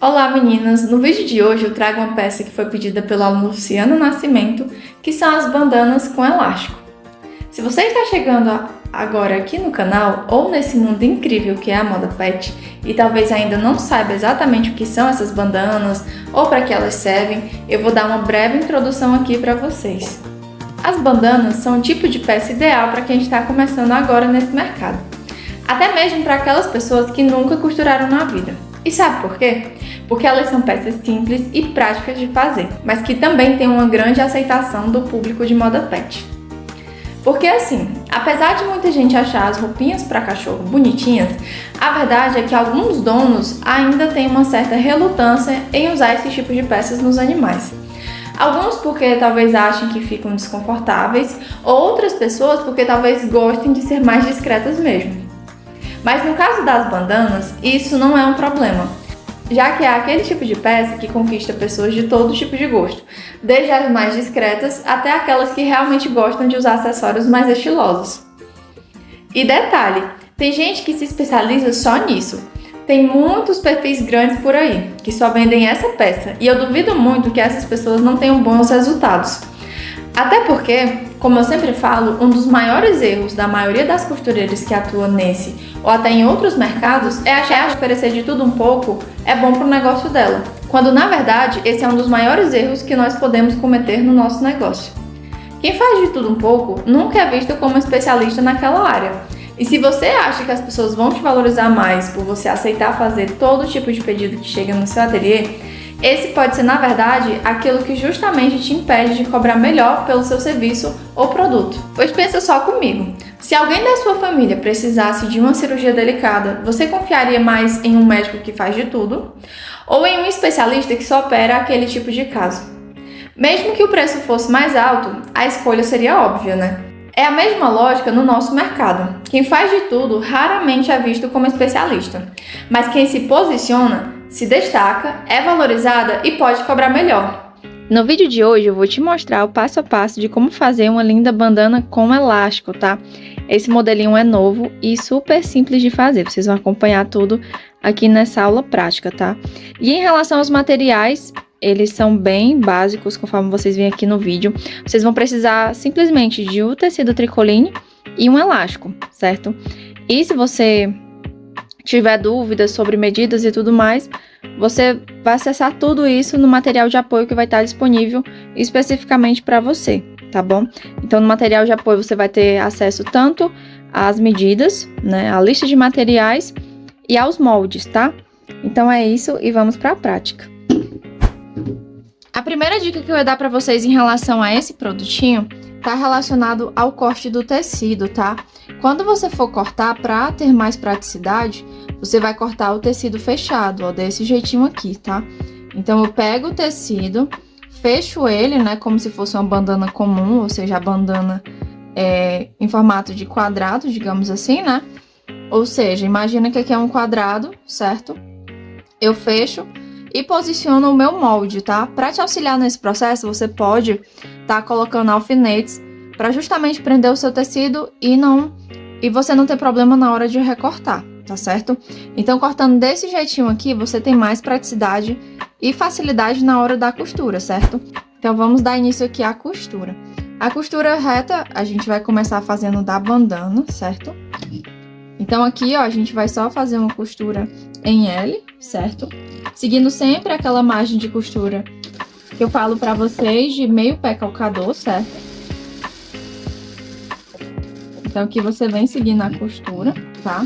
Olá meninas, no vídeo de hoje eu trago uma peça que foi pedida pelo aluno Luciano Nascimento, que são as bandanas com elástico. Se você está chegando agora aqui no canal ou nesse mundo incrível que é a moda pet e talvez ainda não saiba exatamente o que são essas bandanas ou para que elas servem, eu vou dar uma breve introdução aqui para vocês. As bandanas são um tipo de peça ideal para quem está começando agora nesse mercado, até mesmo para aquelas pessoas que nunca costuraram na vida. E sabe por quê? Porque elas são peças simples e práticas de fazer, mas que também têm uma grande aceitação do público de moda pet. Porque assim, apesar de muita gente achar as roupinhas para cachorro bonitinhas, a verdade é que alguns donos ainda têm uma certa relutância em usar esse tipo de peças nos animais. Alguns porque talvez achem que ficam desconfortáveis, outras pessoas porque talvez gostem de ser mais discretas mesmo. Mas no caso das bandanas, isso não é um problema, já que é aquele tipo de peça que conquista pessoas de todo tipo de gosto, desde as mais discretas até aquelas que realmente gostam de usar acessórios mais estilosos. E detalhe, tem gente que se especializa só nisso. Tem muitos perfis grandes por aí, que só vendem essa peça, e eu duvido muito que essas pessoas não tenham bons resultados. Até porque, como eu sempre falo, um dos maiores erros da maioria das costureiras que atuam nesse ou até em outros mercados é achar que oferecer de tudo um pouco é bom para o negócio dela, quando na verdade esse é um dos maiores erros que nós podemos cometer no nosso negócio. Quem faz de tudo um pouco nunca é visto como especialista naquela área. E se você acha que as pessoas vão te valorizar mais por você aceitar fazer todo tipo de pedido que chega no seu ateliê, esse pode ser, na verdade, aquilo que justamente te impede de cobrar melhor pelo seu serviço ou produto. Pois pensa só comigo, se alguém da sua família precisasse de uma cirurgia delicada, você confiaria mais em um médico que faz de tudo ou em um especialista que só opera aquele tipo de caso? Mesmo que o preço fosse mais alto, a escolha seria óbvia, né? É a mesma lógica no nosso mercado. Quem faz de tudo raramente é visto como especialista, mas quem se posiciona se destaca, é valorizada e pode cobrar melhor. No vídeo de hoje eu vou te mostrar o passo a passo de como fazer uma linda bandana com elástico, tá? Esse modelinho é novo e super simples de fazer, vocês vão acompanhar tudo aqui nessa aula prática, tá? E em relação aos materiais, eles são bem básicos, conforme vocês veem aqui no vídeo. Vocês vão precisar simplesmente de um tecido tricoline e um elástico, certo? E se você tiver dúvidas sobre medidas e tudo mais, você vai acessar tudo isso no material de apoio que vai estar disponível especificamente para você, tá bom? Então, no material de apoio você vai ter acesso tanto às medidas, né, à lista de materiais e aos moldes, tá? Então é isso e vamos para a prática. A primeira dica que eu ia dar para vocês em relação a esse produtinho tá relacionado ao corte do tecido, tá? Quando você for cortar, para ter mais praticidade, você vai cortar o tecido fechado, ó, desse jeitinho aqui, tá? Então, eu pego o tecido, fecho ele, né, como se fosse uma bandana comum, ou seja, a bandana em formato de quadrado, digamos assim, né? Ou seja, imagina que aqui é um quadrado, certo? Eu fecho e posiciono o meu molde, tá? Para te auxiliar nesse processo, você pode tá colocando alfinetes para justamente prender o seu tecido e você não ter problema na hora de recortar, tá certo? Então, cortando desse jeitinho aqui, você tem mais praticidade e facilidade na hora da costura, certo? Então, vamos dar início aqui à costura. A costura reta, a gente vai começar fazendo da bandana, certo? Então, aqui, ó, a gente vai só fazer uma costura em L, certo? Seguindo sempre aquela margem de costura que eu falo pra vocês de meio pé calcador, certo? Então, aqui você vem seguindo a costura, tá?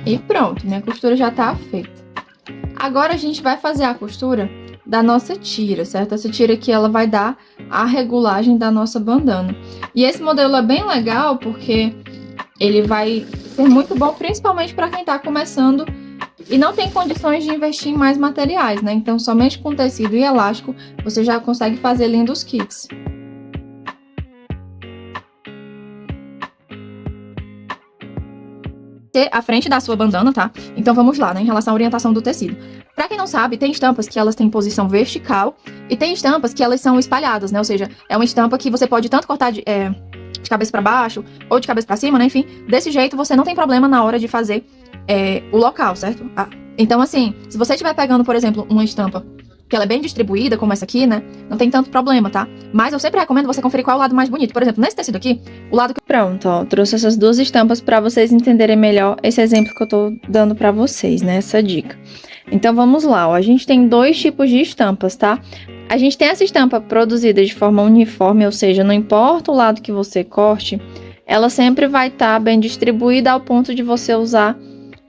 E pronto, minha costura já tá feita. Agora, a gente vai fazer a costura da nossa tira, certo? Essa tira aqui, ela vai dar a regulagem da nossa bandana. E esse modelo é bem legal porque ele vai ser muito bom, principalmente para quem tá começando e não tem condições de investir em mais materiais, né? Então, somente com tecido e elástico, você já consegue fazer lindos kits. A frente da sua bandana, tá? Então, vamos lá, né? Em relação à orientação do tecido. Pra quem não sabe, tem estampas que elas têm posição vertical e tem estampas que elas são espalhadas, né? Ou seja, é uma estampa que você pode tanto cortar de cabeça pra baixo ou de cabeça pra cima, né? Enfim, desse jeito você não tem problema na hora de fazer o local, certo? Então, assim, se você estiver pegando, por exemplo, uma estampa que ela é bem distribuída, como essa aqui, né? Não tem tanto problema, tá? Mas eu sempre recomendo você conferir qual é o lado mais bonito. Por exemplo, nesse tecido aqui, o lado que... Pronto, ó, trouxe essas duas estampas pra vocês entenderem melhor esse exemplo que eu tô dando pra vocês, né? Essa dica. Então, vamos lá, ó. A gente tem dois tipos de estampas, tá? A gente tem essa estampa produzida de forma uniforme, ou seja, não importa o lado que você corte, ela sempre vai estar bem distribuída ao ponto de você usar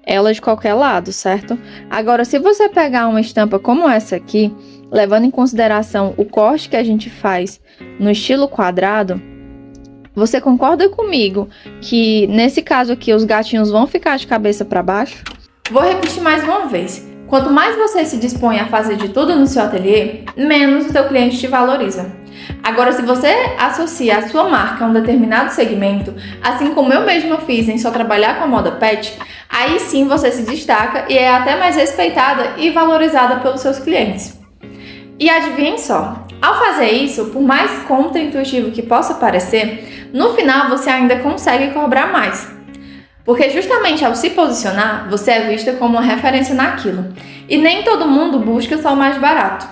ela de qualquer lado, certo? Agora, se você pegar uma estampa como essa aqui, levando em consideração o corte que a gente faz no estilo quadrado, você concorda comigo que nesse caso aqui os gatinhos vão ficar de cabeça para baixo? Vou repetir mais uma vez. Quanto mais você se dispõe a fazer de tudo no seu ateliê, menos o teu cliente te valoriza. Agora, se você associa a sua marca a um determinado segmento, assim como eu mesma fiz em só trabalhar com a moda pet, aí sim você se destaca e é até mais respeitada e valorizada pelos seus clientes. E adivinhem só, ao fazer isso, por mais contra-intuitivo que possa parecer, no final você ainda consegue cobrar mais. Porque justamente ao se posicionar, você é vista como uma referência naquilo. E nem todo mundo busca só o mais barato.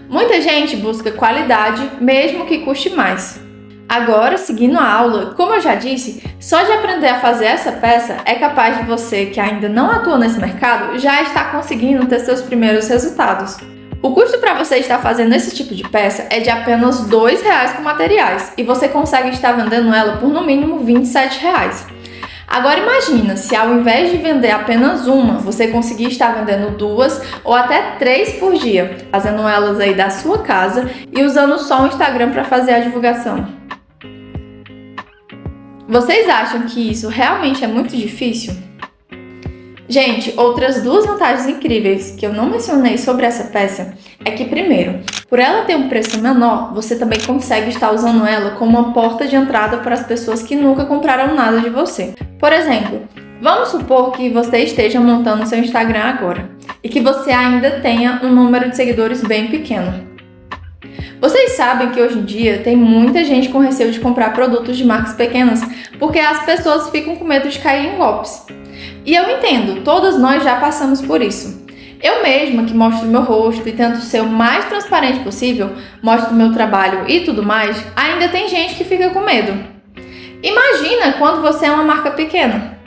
Muita gente busca qualidade, mesmo que custe mais. Agora, seguindo a aula, como eu já disse, só de aprender a fazer essa peça é capaz de você, que ainda não atua nesse mercado, já estar conseguindo ter seus primeiros resultados. O custo para você estar fazendo esse tipo de peça é de apenas R$ 2,00 com materiais e você consegue estar vendendo ela por no mínimo R$ 27,00. Agora imagina se ao invés de vender apenas uma, você conseguir estar vendendo 2 ou até 3 por dia, fazendo elas aí da sua casa e usando só o Instagram para fazer a divulgação. Vocês acham que isso realmente é muito difícil? Gente, outras duas vantagens incríveis que eu não mencionei sobre essa peça é que, primeiro, por ela ter um preço menor, você também consegue estar usando ela como uma porta de entrada para as pessoas que nunca compraram nada de você. Por exemplo, vamos supor que você esteja montando seu Instagram agora e que você ainda tenha um número de seguidores bem pequeno. Vocês sabem que hoje em dia tem muita gente com receio de comprar produtos de marcas pequenas porque as pessoas ficam com medo de cair em golpes. E eu entendo, todos nós já passamos por isso. Eu mesma, que mostro meu rosto e tento ser o mais transparente possível, mostro meu trabalho e tudo mais, ainda tem gente que fica com medo. Imagina quando você é uma marca pequena.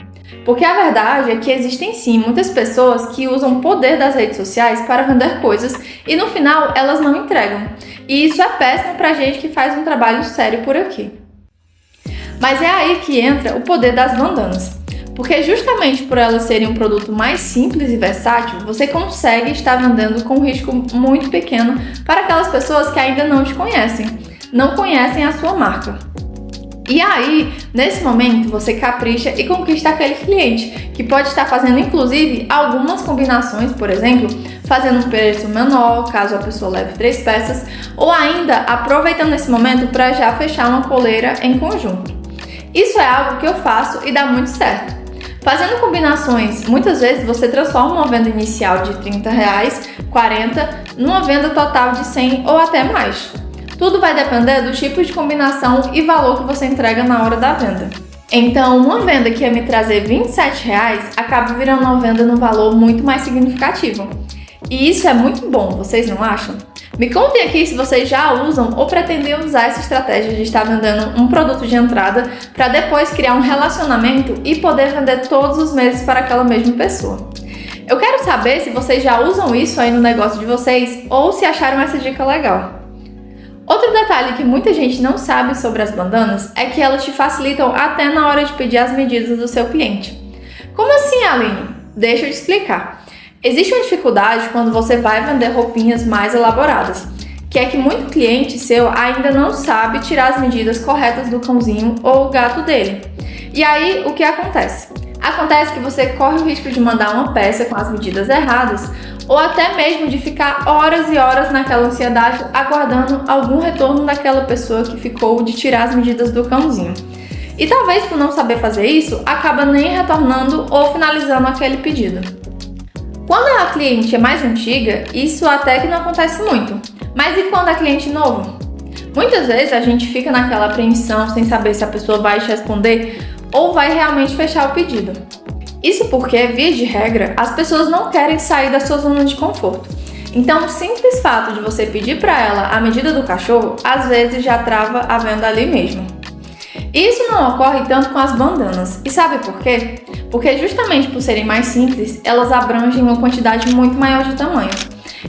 Porque a verdade é que existem sim muitas pessoas que usam o poder das redes sociais para vender coisas e no final elas não entregam. E isso é péssimo pra gente que faz um trabalho sério por aqui. Mas é aí que entra o poder das bandanas. Porque justamente por elas serem um produto mais simples e versátil, você consegue estar vendendo com um risco muito pequeno para aquelas pessoas que ainda não te conhecem, não conhecem a sua marca. E aí, nesse momento, você capricha e conquista aquele cliente, que pode estar fazendo inclusive algumas combinações, por exemplo, fazendo um preço menor, caso a pessoa leve 3 peças, ou ainda aproveitando esse momento para já fechar uma coleira em conjunto. Isso é algo que eu faço e dá muito certo. Fazendo combinações, muitas vezes você transforma uma venda inicial de R$30, R$40, numa venda total de 100 ou até mais. Tudo vai depender do tipo de combinação e valor que você entrega na hora da venda. Então, uma venda que ia me trazer R$27 acaba virando uma venda num valor muito mais significativo. E isso é muito bom, vocês não acham? Me contem aqui se vocês já usam ou pretendem usar essa estratégia de estar vendendo um produto de entrada para depois criar um relacionamento e poder vender todos os meses para aquela mesma pessoa. Eu quero saber se vocês já usam isso aí no negócio de vocês ou se acharam essa dica legal. Outro detalhe que muita gente não sabe sobre as bandanas é que elas te facilitam até na hora de pedir as medidas do seu cliente. Como assim, Aline? Deixa eu te explicar. Existe uma dificuldade quando você vai vender roupinhas mais elaboradas, que é que muito cliente seu ainda não sabe tirar as medidas corretas do cãozinho ou gato dele. E aí, o que acontece? Acontece que você corre o risco de mandar uma peça com as medidas erradas ou até mesmo de ficar horas e horas naquela ansiedade aguardando algum retorno daquela pessoa que ficou de tirar as medidas do cãozinho. E talvez por não saber fazer isso, acaba nem retornando ou finalizando aquele pedido. Quando a cliente é mais antiga, isso até que não acontece muito. Mas e quando é cliente novo? Muitas vezes a gente fica naquela apreensão sem saber se a pessoa vai te responder ou vai realmente fechar o pedido. Isso porque, via de regra, as pessoas não querem sair da sua zona de conforto. Então, o simples fato de você pedir para ela a medida do cachorro, às vezes já trava a venda ali mesmo. Isso não ocorre tanto com as bandanas. E sabe por quê? Porque justamente por serem mais simples, elas abrangem uma quantidade muito maior de tamanho.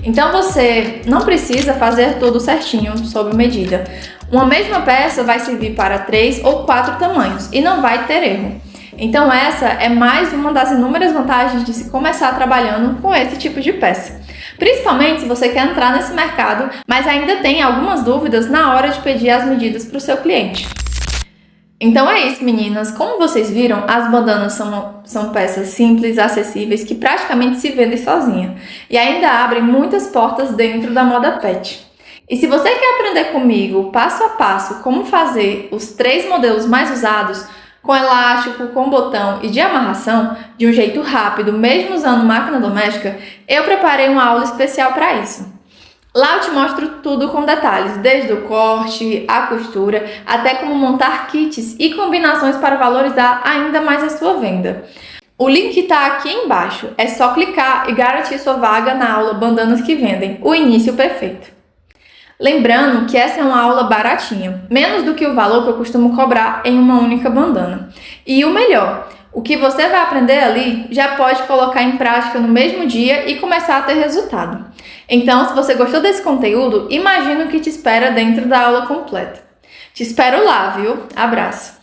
Então você não precisa fazer tudo certinho, sob medida. Uma mesma peça vai servir para 3 ou 4 tamanhos e não vai ter erro. Então essa é mais uma das inúmeras vantagens de se começar trabalhando com esse tipo de peça. Principalmente se você quer entrar nesse mercado, mas ainda tem algumas dúvidas na hora de pedir as medidas para o seu cliente. Então é isso, meninas. Como vocês viram, as bandanas são peças simples, acessíveis, que praticamente se vendem sozinha e ainda abrem muitas portas dentro da moda pet. E se você quer aprender comigo, passo a passo, como fazer os 3 modelos mais usados, com elástico, com botão e de amarração, de um jeito rápido, mesmo usando máquina doméstica, eu preparei uma aula especial para isso. Lá eu te mostro tudo com detalhes, desde o corte, a costura, até como montar kits e combinações para valorizar ainda mais a sua venda. O link está aqui embaixo, é só clicar e garantir sua vaga na aula Bandanas que Vendem, o início perfeito. Lembrando que essa é uma aula baratinha, menos do que o valor que eu costumo cobrar em uma única bandana. E o melhor, o que você vai aprender ali já pode colocar em prática no mesmo dia e começar a ter resultado. Então, se você gostou desse conteúdo, imagina o que te espera dentro da aula completa. Te espero lá, viu? Abraço!